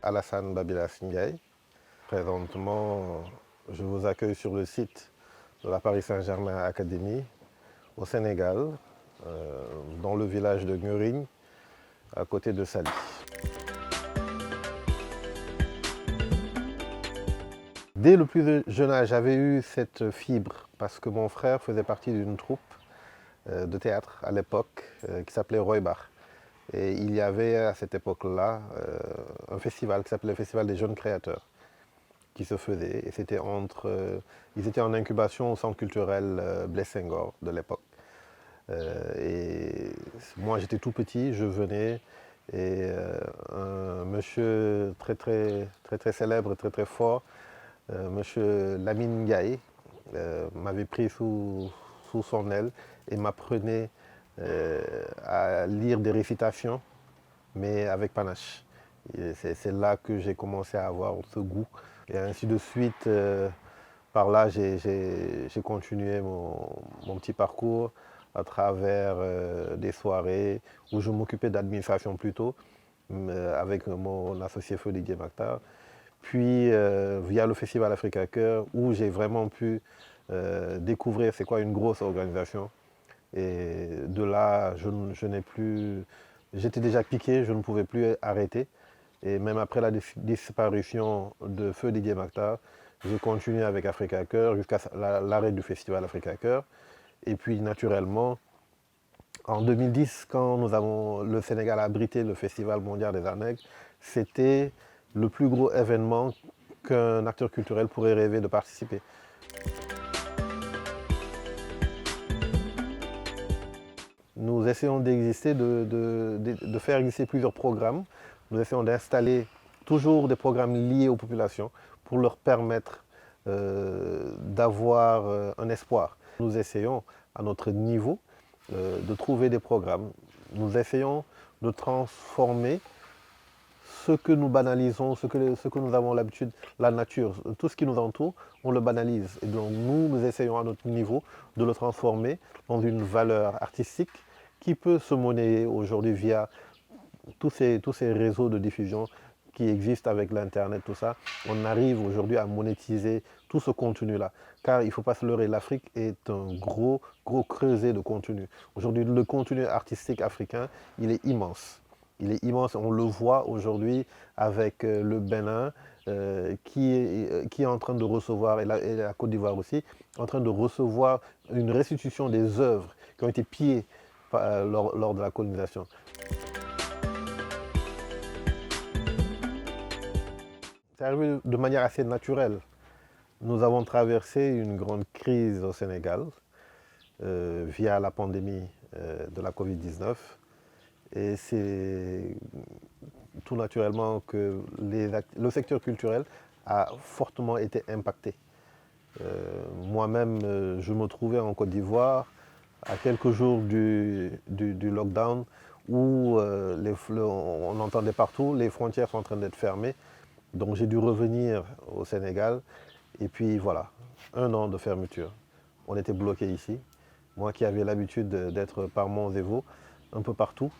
Alassane Babila Singaye. Présentement, je vous accueille sur le site de la Paris Saint-Germain Academy au Sénégal, dans le village de Ngurigne, à côté de Saly. Dès le plus jeune âge, j'avais eu cette fibre parce que mon frère faisait partie d'une troupe de théâtre à l'époque qui s'appelait Roy Bar. Et il y avait à cette époque-là un festival qui s'appelait le Festival des jeunes créateurs qui se faisait. Et c'était ils étaient en incubation au centre culturel Blaise Senghor de l'époque. Et moi j'étais tout petit, je venais et un monsieur très célèbre, très fort, monsieur Lamine Ndiaye, m'avait pris sous son aile et m'apprenait à lire des récitations, mais avec panache. C'est là que j'ai commencé à avoir ce goût. Et ainsi de suite, par là, j'ai continué mon petit parcours à travers des soirées où je m'occupais d'administration plutôt, avec mon associé Feu Didier Mactar. Puis via le Festival Africa Cœur, où j'ai vraiment pu découvrir c'est quoi une grosse organisation. Et de là, je n'ai plus. J'étais déjà piqué, je ne pouvais plus arrêter. Et même après la disparition de Feu Didier Mactar, j'ai continué avec Africa Cœur jusqu'à l'arrêt du Festival Africa Cœur. Et puis naturellement, en 2010, quand le Sénégal a abrité le Festival mondial des Arts nègres, c'était le plus gros événement qu'un acteur culturel pourrait rêver de participer. Nous essayons d'exister, de faire exister plusieurs programmes. Nous essayons d'installer toujours des programmes liés aux populations pour leur permettre d'avoir un espoir. Nous essayons à notre niveau de trouver des programmes. Nous essayons de transformer ce que nous banalisons, ce que nous avons l'habitude, la nature, tout ce qui nous entoure, on le banalise. Et donc nous essayons à notre niveau de le transformer dans une valeur artistique qui peut se monnayer aujourd'hui via tous ces réseaux de diffusion qui existent avec l'Internet, tout ça. On arrive aujourd'hui à monétiser tout ce contenu-là. Car il ne faut pas se leurrer, l'Afrique est un gros creuset de contenu. Aujourd'hui, le contenu artistique africain, il est immense. Il est immense, on le voit aujourd'hui avec le Bénin qui est en train de recevoir, et la Côte d'Ivoire aussi, en train de recevoir une restitution des œuvres qui ont été pillées lors de la colonisation. C'est arrivé de manière assez naturelle. Nous avons traversé une grande crise au Sénégal via la pandémie de la Covid-19. Et c'est tout naturellement que le secteur culturel a fortement été impacté. Moi-même, je me trouvais en Côte d'Ivoire à quelques jours du lockdown où on entendait partout, les frontières sont en train d'être fermées. Donc j'ai dû revenir au Sénégal et puis voilà, 1 an de fermeture. On était bloqué ici. Moi qui avais l'habitude d'être par Monts et Vaux, un peu partout,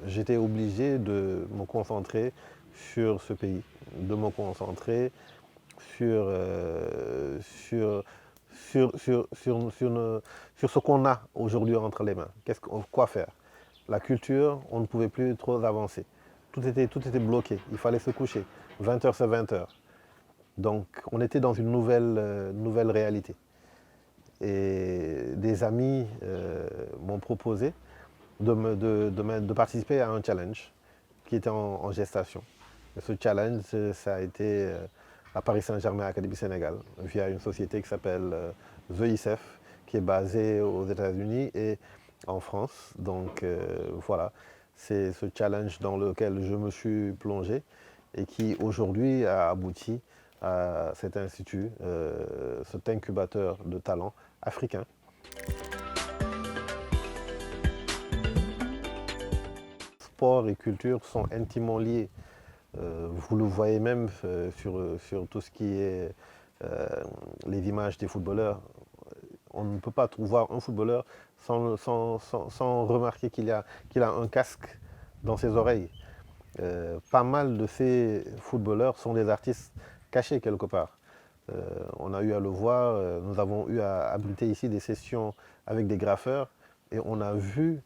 j'étais obligé de me concentrer sur ce pays, de me concentrer sur, sur ce qu'on a aujourd'hui entre les mains. Quoi faire? La culture, on ne pouvait plus trop avancer. Tout était bloqué, il fallait se coucher. 20h, c'est 20h. Donc on était dans une nouvelle réalité. Et des amis m'ont proposé de participer à un challenge qui était en gestation. Et ce challenge, ça a été à Paris Saint-Germain Academy Sénégal, via une société qui s'appelle The ICEF, qui est basée aux États-Unis et en France. Donc voilà, c'est ce challenge dans lequel je me suis plongé et qui aujourd'hui a abouti à cet institut, cet incubateur de talents africains. Sport et culture sont intimement liés. Vous le voyez même sur tout ce qui est les images des footballeurs. On ne peut pas voir un footballeur sans remarquer qu'il a un casque dans ses oreilles. pas mal de ces footballeurs sont des artistes cachés quelque part. On a eu à le voir, nous avons eu à abriter ici des sessions avec des graffeurs et on a vu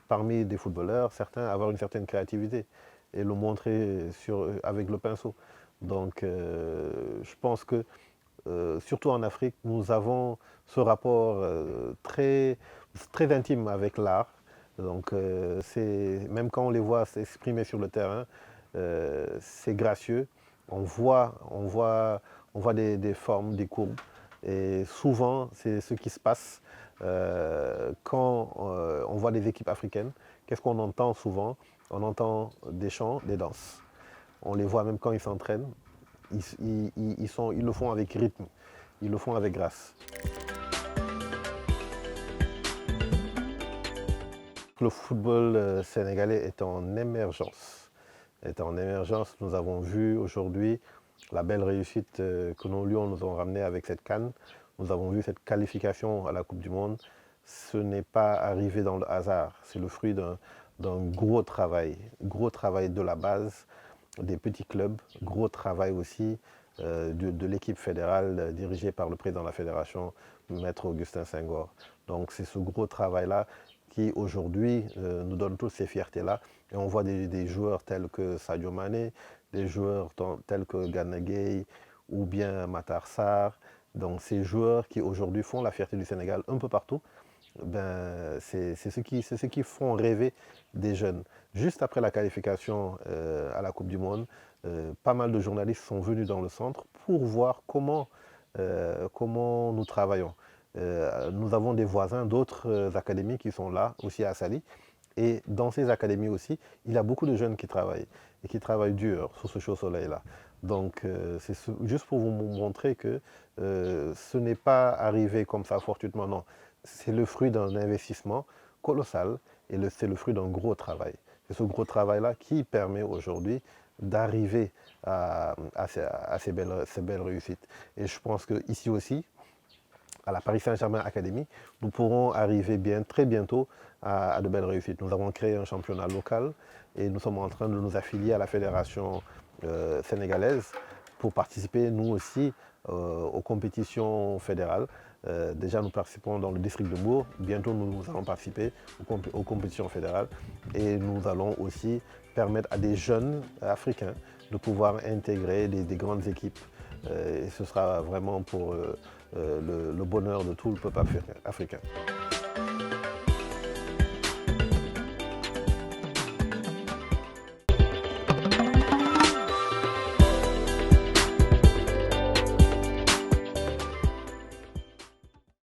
parmi des footballeurs certains avoir une certaine créativité et le montrer avec le pinceau. Donc je pense que surtout en Afrique, nous avons ce rapport très intime avec l'art. Donc, même quand on les voit s'exprimer sur le terrain, c'est gracieux. On voit des formes, des courbes. Et souvent, c'est ce qui se passe quand on voit des équipes africaines. Qu'est-ce qu'on entend souvent? On entend des chants, des danses. On les voit même quand ils s'entraînent. Ils le font avec rythme, ils le font avec grâce. Le football sénégalais est en émergence. Nous avons vu aujourd'hui la belle réussite que nos Lions nous ont ramenée avec cette CAN. Nous avons vu cette qualification à la Coupe du Monde. Ce n'est pas arrivé dans le hasard, c'est le fruit d'un gros travail de la base, des petits clubs, gros travail aussi de l'équipe fédérale dirigée par le président de la fédération, Maître Augustin Senghor. Donc c'est ce gros travail-là qui aujourd'hui nous donne toutes ces fiertés-là. Et on voit des joueurs tels que Sadio Mané, des joueurs tels que Gana Gueye ou bien Matar Sarr. Donc ces joueurs qui aujourd'hui font la fierté du Sénégal un peu partout, ben, c'est ce qui font rêver des jeunes. Juste après la qualification à la Coupe du Monde, pas mal de journalistes sont venus dans le centre pour voir comment nous travaillons. Nous avons des voisins d'autres académies qui sont là, aussi à Sali. Et dans ces académies aussi, il y a beaucoup de jeunes qui travaillent et qui travaillent dur sur ce chaud soleil-là. Donc, c'est juste pour vous montrer que ce n'est pas arrivé comme ça fortuitement, non. C'est le fruit d'un investissement colossal et c'est le fruit d'un gros travail. C'est ce gros travail-là qui permet aujourd'hui d'arriver à ces belles réussites. Et je pense qu'ici aussi, à la Paris Saint-Germain Academy, nous pourrons arriver très bientôt à de belles réussites. Nous avons créé un championnat local et nous sommes en train de nous affilier à la fédération sénégalaise pour participer nous aussi aux compétitions fédérales. Déjà nous participons dans le district de Bourg, bientôt nous allons participer aux compétitions fédérales et nous allons aussi permettre à des jeunes africains de pouvoir intégrer des grandes équipes. Et ce sera vraiment pour le bonheur de tout le peuple africain.